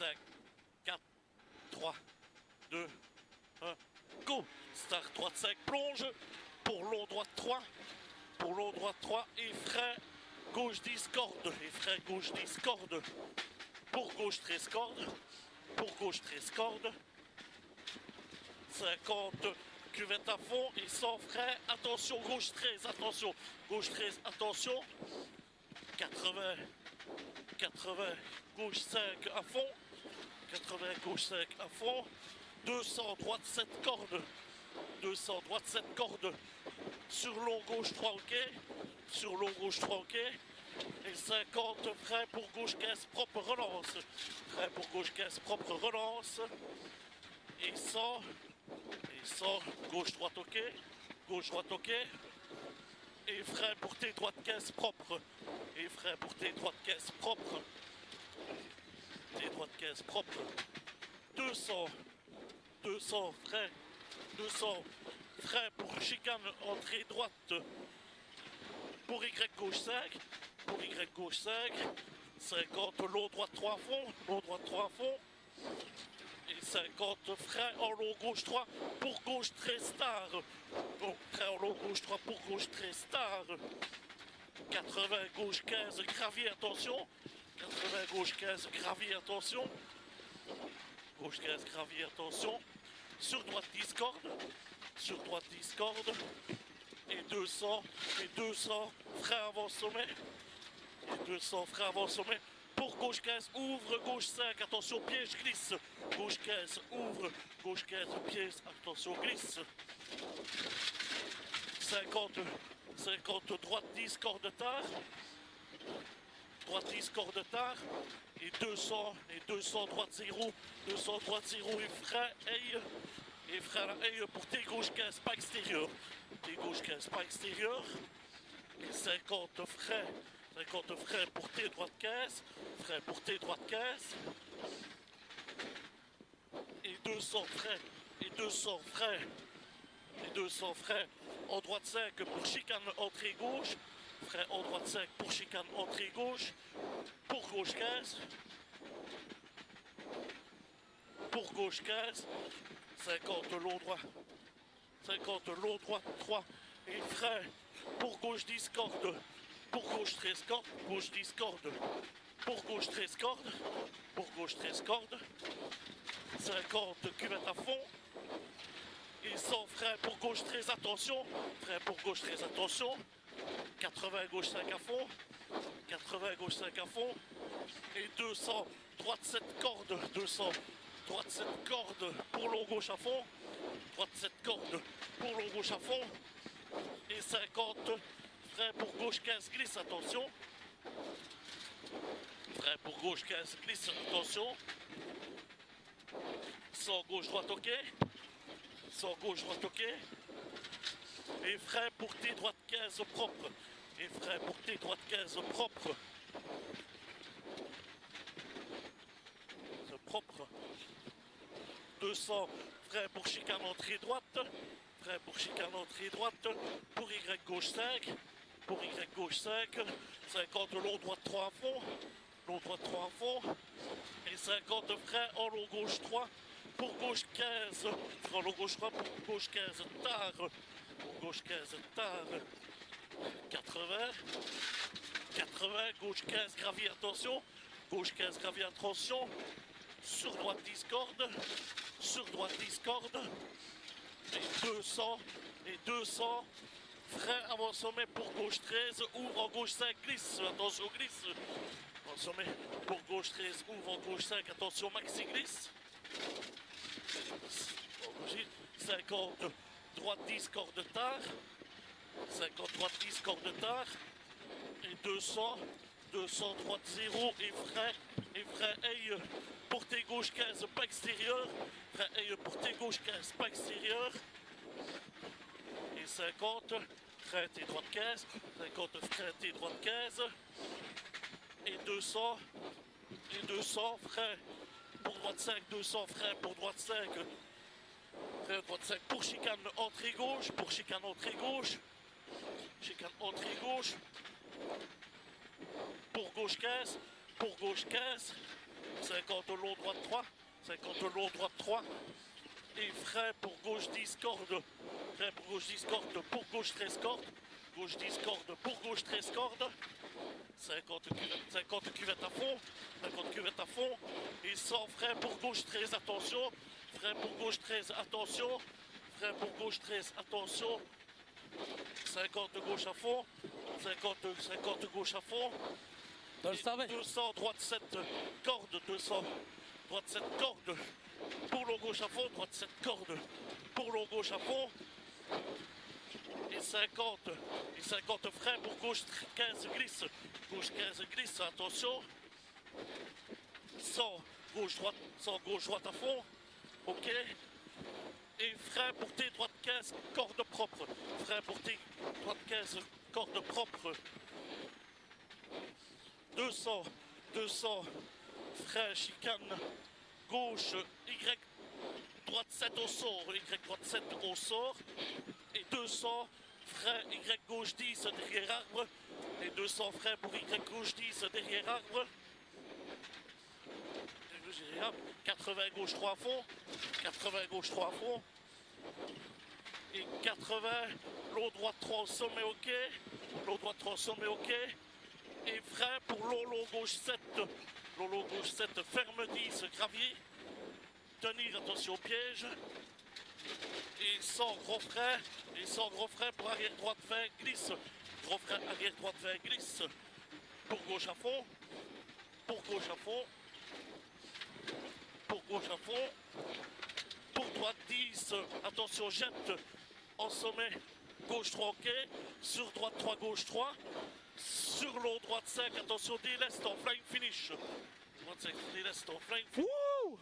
5, 4, 3, 2, 1, go! Start droite 5, plonge, pour long droite 3, pour long droite 3, et frein gauche 10 cordes, et frein gauche 10 cordes, pour gauche 13 cordes, pour gauche 13 cordes, 50 cuvette à fond et sans frein, attention gauche 13, attention, gauche 13, attention, 80, 80, gauche 5 à fond, 80, gauche 5 à fond, 200, droite 7 cordes, 200, droite 7 cordes, sur long gauche 3 ok, sur long gauche 3 ok, et 50 frein pour gauche 15 propre relance, frein pour gauche 15 propre relance, et 100, gauche droite ok, gauche droite ok, et frein pour T droite 15 propre, et frein pour T droite 15 propre, T droite 15 propre, 200, 200 frein, 200 frein pour chicane entrée droite, pour Y gauche 5, pour Y gauche 5, 50 long droite 3 à fond, long droite 3 à fond, et 50 frein en long gauche 3 pour gauche très star, frein en long gauche 3 pour gauche très star, 80 gauche 15 gravier attention, 80 gauche 15 gravier attention, gauche 15 gravier attention, sur droite 10 cordes, sur droite 10 cordes, et 200 frein avant sommet, et 200 frein avant sommet, pour gauche 15 ouvre, gauche 5, attention piège glisse, gauche 15 ouvre, gauche 15 piège, attention glisse, 50 droite 10 cordes tard, droite 10 cordes tard, et 200 droite 0, 200 droite 0 et frein aille, et frein à aille pour T gauche 15 pas extérieur, T gauche 15 pas extérieur, et 50 frein pour T droite 15, frein pour T droite 15, et 200 frein, et 200 frein, et 200 frein en droite 5 pour chicane entrée gauche, frein en droite 5 pour chicane entrée gauche, pour gauche 15, pour gauche 15, 50 long droit, 50 long droit 3, et frein pour gauche 10 cordes, pour gauche 13 cordes, gauche 10 cordes, pour gauche 13 cordes, pour gauche 13 cordes, 50 cuvette à fond, et 100 frein pour gauche 13, attention, frein pour gauche 13, attention, 80 gauche 5 à fond, 80 gauche 5 à fond, et 200 droite 7 cordes, 200 droite 7 cordes pour long gauche à fond, droite 7 cordes pour long gauche à fond, et 50 frein pour gauche 15 glisse, attention, frein pour gauche 15 glisse, attention, 100 gauche droite ok, 100 gauche droite ok, et frein pour T droite 15 propre, et frein pour T droite 15 propre, propre, 200 frein pour chicane entrée droite, frein pour chicane entrée droite, pour Y gauche 5, pour Y gauche 5, 50 long droite 3 à fond, long droite 3 à fond, et 50 frein en long gauche 3, pour gauche 15, frein en long gauche 3, pour gauche 15 tard, pour gauche 15 tard, 80, gauche 15 gravier attention, gauche 15 gravier attention, sur droite 10 cordes, sur droite 10 cordes, et 200, frein avant sommet pour gauche 13, ouvre en gauche 5, glisse, attention glisse, en sommet pour gauche 13, ouvre en gauche 5, attention maxi glisse, 50, droite 10 cordes tard, 50 droite 10 cordes tard, et 200 droite 0 et frein aille pour T gauche 15 pas extérieur, frein aille pour T gauche 15 pas extérieur, et 50 frein T droite 15, 50 frein T droite 15, et 200 frein pour droite 5, 200 frein pour droite 5, frein droite 5 pour chicane entrée gauche, pour chicane entrée gauche, chicane entrée gauche, pour gauche 15, 50 long, droite 3. 50 long, droite 3. Et frein pour gauche 10 cordes. Frein pour gauche 10 cordes, pour gauche 13 cordes. Gauche 10 cordes, pour gauche 13 cordes. 50 cuvettes à fond. 50 cuvettes à fond. Et sans frein pour gauche 13, attention. Frein pour gauche 13, attention. Frein pour gauche 13, attention. 50 de gauche à fond. 50 gauche à fond. Dans le starvet. 200 droite 7 cordes. 200 droite 7 cordes. Pour long gauche à fond. Droite 7 cordes. Pour long gauche à fond. Et 50 freins pour gauche 15 glisse. Gauche 15 glisse, attention. 100 gauche droite à fond. Ok. Et frein pour T droite 15 corde propre. Frein pour T droite 15 corde propre. 200 frein chicane gauche Y droite 7 au sort. Y droite 7 au sort. Et 200 frein Y gauche 10 derrière arbre. Et 200 frein pour Y gauche 10 derrière arbre. 80 gauche 3 à fond. 80 gauche 3 à fond. Et 80 long droite 3 au sommet, ok. Long droite 3 au sommet, ok. Et frein pour long gauche 7. Long gauche 7 ferme 10 gravier. Tenir, attention au piège. Et 100 gros frein. Et 100 gros frein pour arrière droite 20 glisse. Gros frein arrière droite 20 glisse. Pour gauche à fond. Pour gauche à fond. Pour gauche à fond. Pour droite 10. Attention jette. En sommet. Gauche 3 ok. Sur droite 3 gauche 3. Sur long droite 5. Attention déleste en flying finish. Droite 5 déleste en flying finish. Wouh!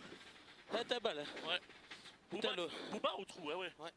Là, ta balle. Ouais. Putain, Booba au trou, ouais. Ouais.